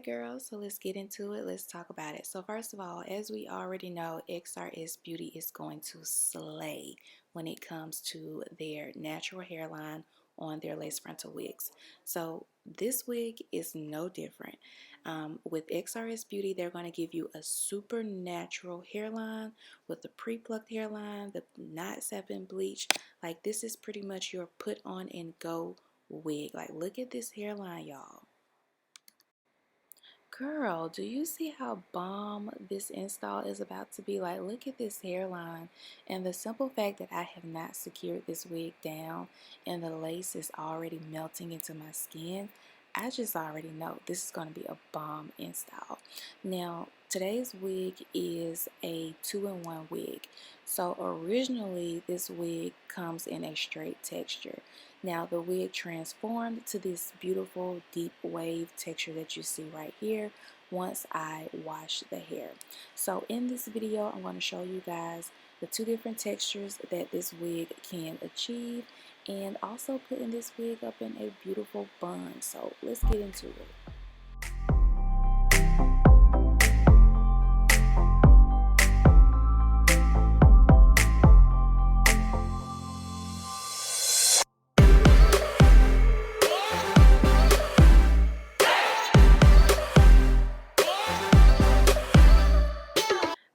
girls, so let's get into it. Let's talk about it. So first of all, as we already know, XRS Beauty is going to slay when it comes to their natural hairline on their lace frontal wigs. So this wig is no different. With XRS Beauty, they're going to give you a super natural hairline with the pre-plucked hairline, the not satin bleach. Like, this is pretty much your put on and go wig. Like, look at this hairline, y'all. Girl, do you see how bomb this install is about to be? Like, look at this hairline. And the simple fact that I have not secured this wig down and the lace is already melting into my skin, I just already know this is going to be a bomb install. Now, today's wig is a 2-in-1 wig. So originally, this wig comes in a straight texture. Now the wig transformed to this beautiful deep wave texture that you see right here once I wash the hair. So in this video, I'm going to show you guys the two different textures that this wig can achieve, and also putting this wig up in a beautiful bun. So let's get into it.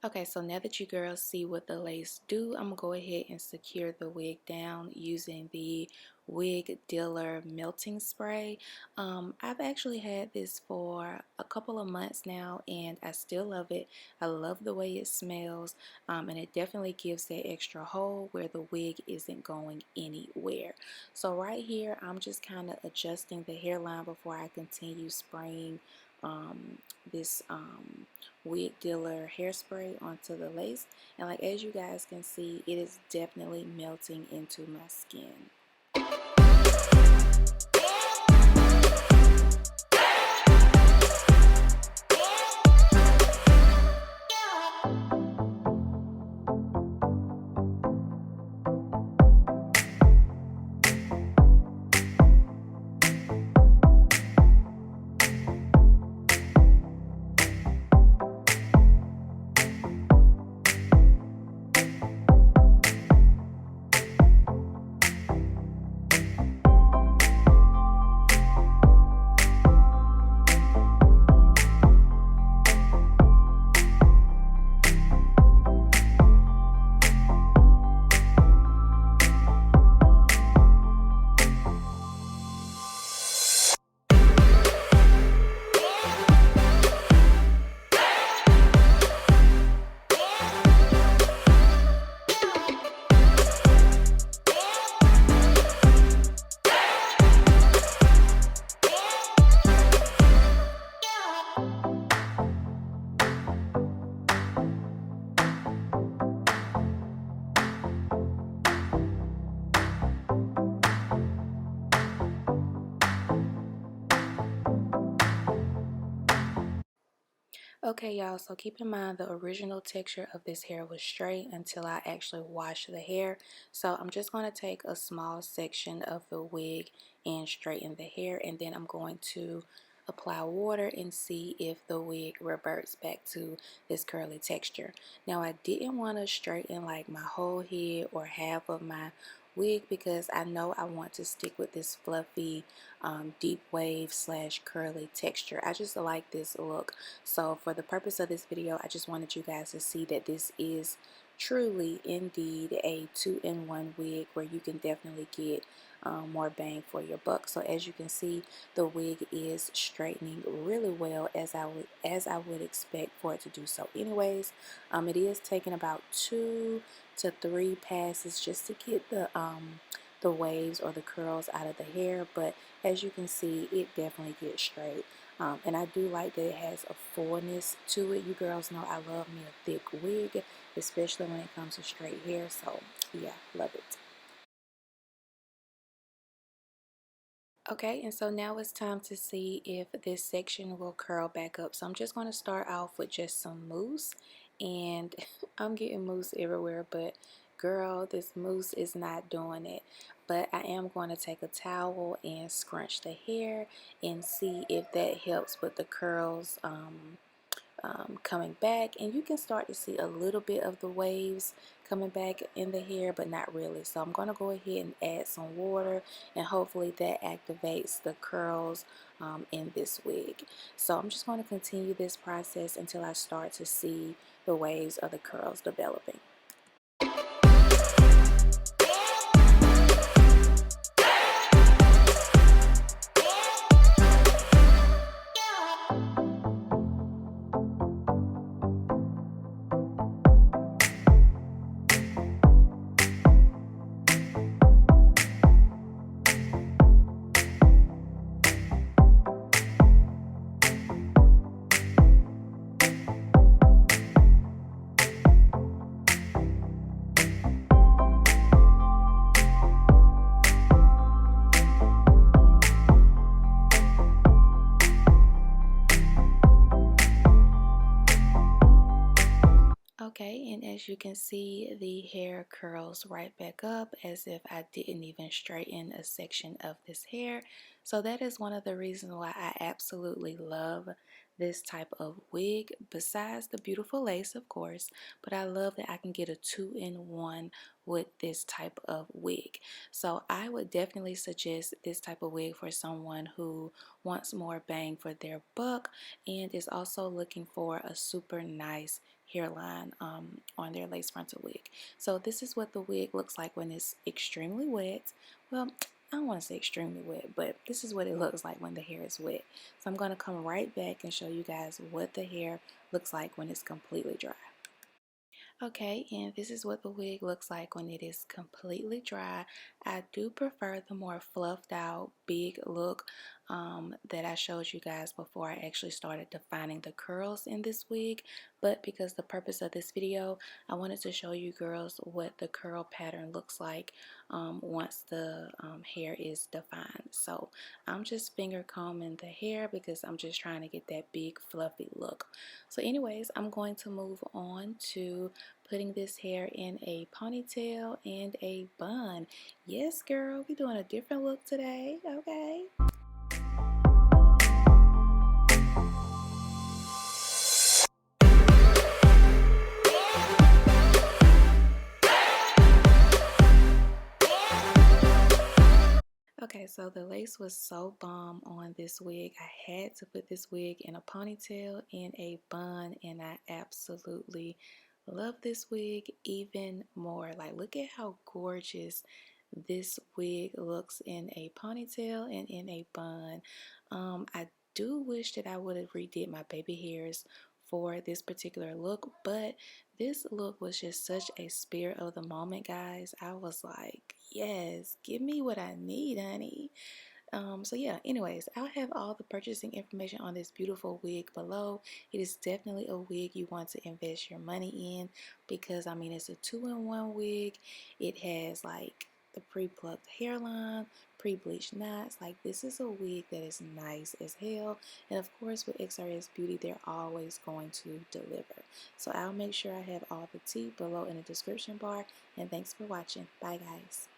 Okay, so now that you girls see what the lace do, I'm going to go ahead and secure the wig down using the Wig Dealer melting spray. I've actually had this for a couple of months now and I still love it. I love the way it smells, and it definitely gives that extra hold where the wig isn't going anywhere. So right here, I'm just kind of adjusting the hairline before I continue spraying this Wig Dealer hairspray onto the lace, and like as you guys can see, it is definitely melting into my skin. Okay, y'all, so keep in mind the original texture of this hair was straight until I actually washed the hair. So I'm just going to take a small section of the wig and straighten the hair, and then I'm going to apply water and see if the wig reverts back to this curly texture. Now, I didn't want to straighten like my whole head or half of my wig because I know I want to stick with this fluffy deep wave / curly texture. I just like this look. So for the purpose of this video, I just wanted you guys to see that this is truly indeed a 2-in-1 wig where you can definitely get more bang for your buck. So as you can see, the wig is straightening really well as I would expect for it to do so anyways. It is taking about 2 to 3 passes just to get the waves or the curls out of the hair, but as you can see, it definitely gets straight. And I do like that it has a fullness to it. You girls know I love me a thick wig, especially when it comes to straight hair. So yeah, love it. Okay, and so now it's time to see if this section will curl back up. So I'm just going to start off with just some mousse, and I'm getting mousse everywhere, but girl, this mousse is not doing it. But I am going to take a towel and scrunch the hair and see if that helps with the curls coming back. And you can start to see a little bit of the waves coming back in the hair, but not really. So I'm going to go ahead and add some water, and hopefully that activates the curls in this wig. So I'm just going to continue this process until I start to see the waves of the curls developing. Okay, and as you can see, the hair curls right back up as if I didn't even straighten a section of this hair. So that is one of the reasons why I absolutely love this type of wig, besides the beautiful lace, of course, but I love that I can get a 2-in-1 with this type of wig. So I would definitely suggest this type of wig for someone who wants more bang for their buck and is also looking for a super nice hairline on their lace frontal wig. So this is what the wig looks like when it's extremely wet. Well, I don't want to say extremely wet, but this is what it looks like when the hair is wet. So I'm going to come right back and show you guys what the hair looks like when it's completely dry. Okay, and this is what the wig looks like when it is completely dry. I do prefer the more fluffed out, big look that I showed you guys before I actually started defining the curls in this wig. But because the purpose of this video, I wanted to show you girls what the curl pattern looks like once the hair is defined. So I'm just finger combing the hair because I'm just trying to get that big fluffy look. So anyways, I'm going to move on to putting this hair in a ponytail and a bun. Yes, girl, we're doing a different look today, okay? Okay, so the lace was so bomb on this wig. I had to put this wig in a ponytail and a bun, and I absolutely love this wig even more. Like, look at how gorgeous this wig looks in a ponytail and in a bun. I do wish that I would have redid my baby hairs for this particular look, but this look was just such a spirit of the moment, guys. I was like, yes, give me what I need, honey. So yeah, anyways, I'll have all the purchasing information on this beautiful wig below. It is definitely a wig you want to invest your money in because, I mean, it's a 2-in-1 wig. It has like the pre-plucked hairline, pre-bleached knots. Like, this is a wig that is nice as hell. And of course, with XRS Beauty, they're always going to deliver. So I'll make sure I have all the tea below in the description bar. And thanks for watching. Bye, guys.